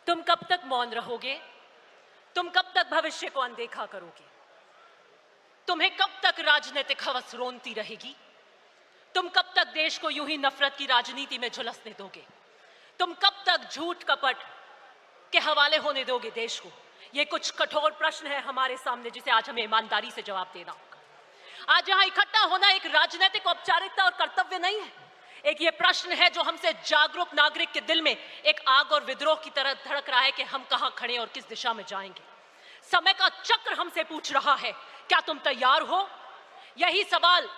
तुम कब तक मौन रहोगे? तुम कब तक भविष्य को अनदेखा करोगे? तुम्हें कब तक राजनीतिक हवस रोनती रहेगी? तुम कब तक देश को यूं ही नफरत की राजनीति में झुलसने दोगे? तुम कब तक झूठ कपट के हवाले होने दोगे देश को? ये कुछ कठोर प्रश्न है हमारे सामने, जिसे आज हमें ईमानदारी से जवाब देना होगा। आज यहाँ इकट्ठा होना एक राजनीतिक औपचारिकता और कर्तव्य नहीं है। एक ये प्रश्न है जो हमसे जागरूक नागरिक के दिल में एक आग और विद्रोह की तरह धड़क रहा है कि हम कहां खड़े और किस दिशा में जाएंगे। समय का चक्र हमसे पूछ रहा है, क्या तुम तैयार हो? यही सवाल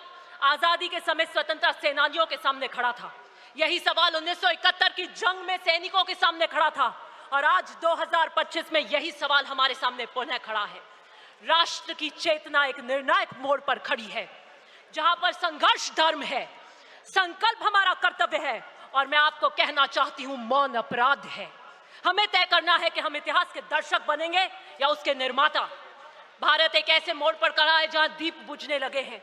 आजादी के समय स्वतंत्रता सेनानियों के सामने खड़ा था। यही सवाल 1971 की जंग में सैनिकों के सामने खड़ा था और आज 2025 में यही सवाल हमारे सामने पुनः खड़ा है। राष्ट्र की चेतना एक निर्णायक मोड़ पर खड़ी है, जहां पर संघर्ष धर्म है, संकल्प हमारा कर्तव्य है और मैं आपको कहना चाहती हूं, मौन अपराध है। हमें तय करना है कि हम इतिहास के दर्शक बनेंगे या उसके निर्माता। भारत एक ऐसे मोड़ पर खड़ा है जहां दीप बुझने लगे हैं,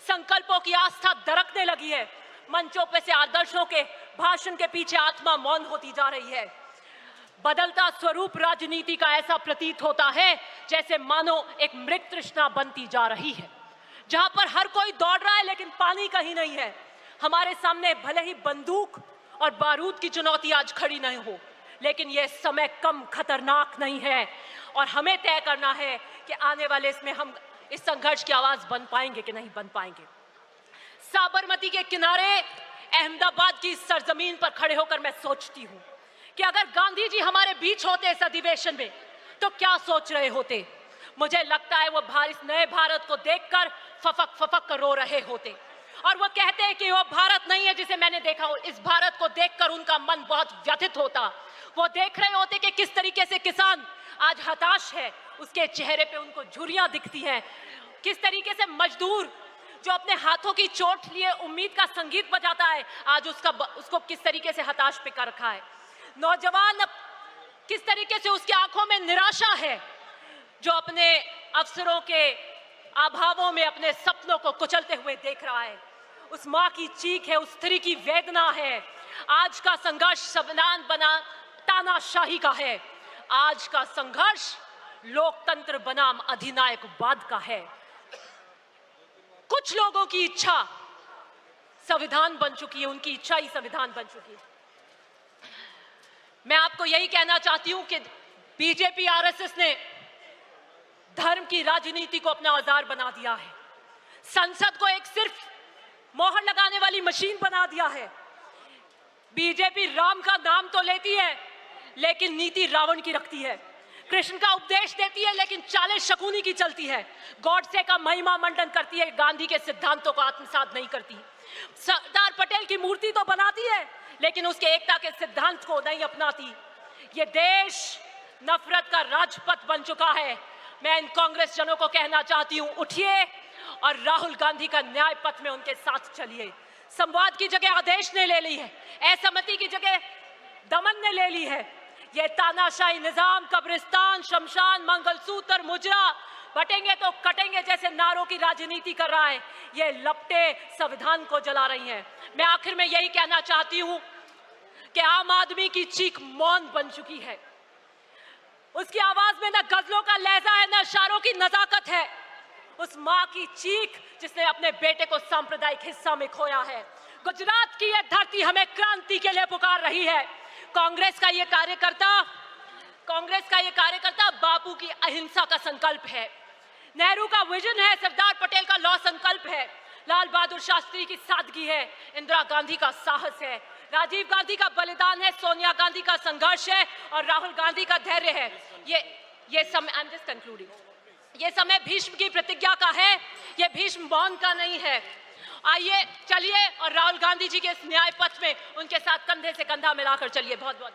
संकल्पों की आस्था दरकने लगी है, मंचों पे से आदर्शों के भाषण के पीछे आत्मा मौन होती जा रही है। बदलता स्वरूप राजनीति का ऐसा प्रतीत होता है जैसे मानो एक मृग तृष्णा बनती जा रही है, जहां पर हर कोई दौड़ रहा है लेकिन पानी कहीं नहीं है। हमारे सामने भले ही बंदूक और बारूद की चुनौती आज खड़ी नहीं हो, लेकिन यह समय कम खतरनाक नहीं है और हमें तय करना है कि आने वाले इसमें हम इस संघर्ष की आवाज बन पाएंगे कि नहीं बन पाएंगे। साबरमती के किनारे अहमदाबाद की सरजमीन पर खड़े होकर मैं सोचती हूं कि अगर गांधी जी हमारे बीच होते इस अधिवेशन में तो क्या सोच रहे होते। मुझे लगता है वो इस नए भारत को देखकर फफक फफक कर रो रहे होते और वो कहते हैं कि वो भारत नहीं है जिसे मैंने देखा हो। इस भारत को देखकर उनका मन बहुत व्यथित होता। वो देख रहे होते कि किस तरीके से किसान आज हताश है, उसके चेहरे पे उनको झुर्रियां दिखती हैं। किस तरीके से मजदूर जो अपने हाथों की चोट लिए उम्मीद का संगीत बजाता है, आज उसको किस तरीके से हताश पे कर रखा है। नौजवान किस तरीके से उसकी आंखों में निराशा है, जो अपने अवसरों के अभावों में अपने सपनों को कुचलते हुए देख रहा है। उस माँ की चीख है, उस स्त्री की वेदना है। आज का संघर्ष संविधान बना तानाशाही का है। आज का संघर्ष लोकतंत्र बनाम अधिनायकवाद का है। कुछ लोगों की इच्छा संविधान बन चुकी है, उनकी इच्छा ही संविधान बन चुकी है। मैं आपको यही कहना चाहती हूं कि बीजेपी आरएसएस ने धर्म की राजनीति को अपना औजार बना दिया है। संसद को एक सिर्फ मोहर लगाने वाली मशीन बना दिया है। बीजेपी राम का नाम तो लेती है लेकिन नीति रावण की रखती है। कृष्ण का उपदेश देती है लेकिन चालें शकुनी की चलती है। गॉडसे का महिमा मंडन करती है, गांधी के सिद्धांतों को आत्मसात नहीं करती। सरदार पटेल की मूर्ति तो बनाती है लेकिन उसके एकता के सिद्धांत को नहीं अपनाती। ये देश नफरत का राजपथ बन चुका है। मैं इन कांग्रेस जनों को कहना चाहती हूं, उठिए और राहुल गांधी का न्याय पथ में उनके साथ चलिए। संवाद की जगह आदेश ने ले ली है, असहमति की जगह दमन ने ले ली है। ये तानाशाही निजाम कब्रिस्तान, शमशान, मंगलसूत्र, मुजरा, बटेंगे तो कटेंगे जैसे नारों की राजनीति कर रहा है। ये लपटे संविधान को जला रही हैं। मैं आखिर में यही कहना चाहती हूं कि आम आदमी की चीख मौन बन चुकी है। उसकी आवाज में न गजलों का लहजा है, न इशारों की नजाकत है। उस माँ की चीख जिसने अपने बेटे को सांप्रदायिक हिस्सा में खोया है। गुजरात की यह धरती हमें क्रांति के लिए पुकार रही है। कांग्रेस का ये कार्यकर्ता बापू की अहिंसा का संकल्प है, नेहरू का विजन है, सरदार पटेल का लौह संकल्प है, लाल बहादुर शास्त्री की सादगी है, इंदिरा गांधी का साहस है, राजीव गांधी का बलिदान है, सोनिया गांधी का संघर्ष है और राहुल गांधी का धैर्य है। ये समय, आई एम जस्ट कंक्लूडिंग, ये समय भीष्म की प्रतिज्ञा का है, ये भीष्म मौन का नहीं है। आइए चलिए और राहुल गांधी जी के इस न्याय पथ में उनके साथ कंधे से कंधा मिलाकर चलिए। बहुत बहुत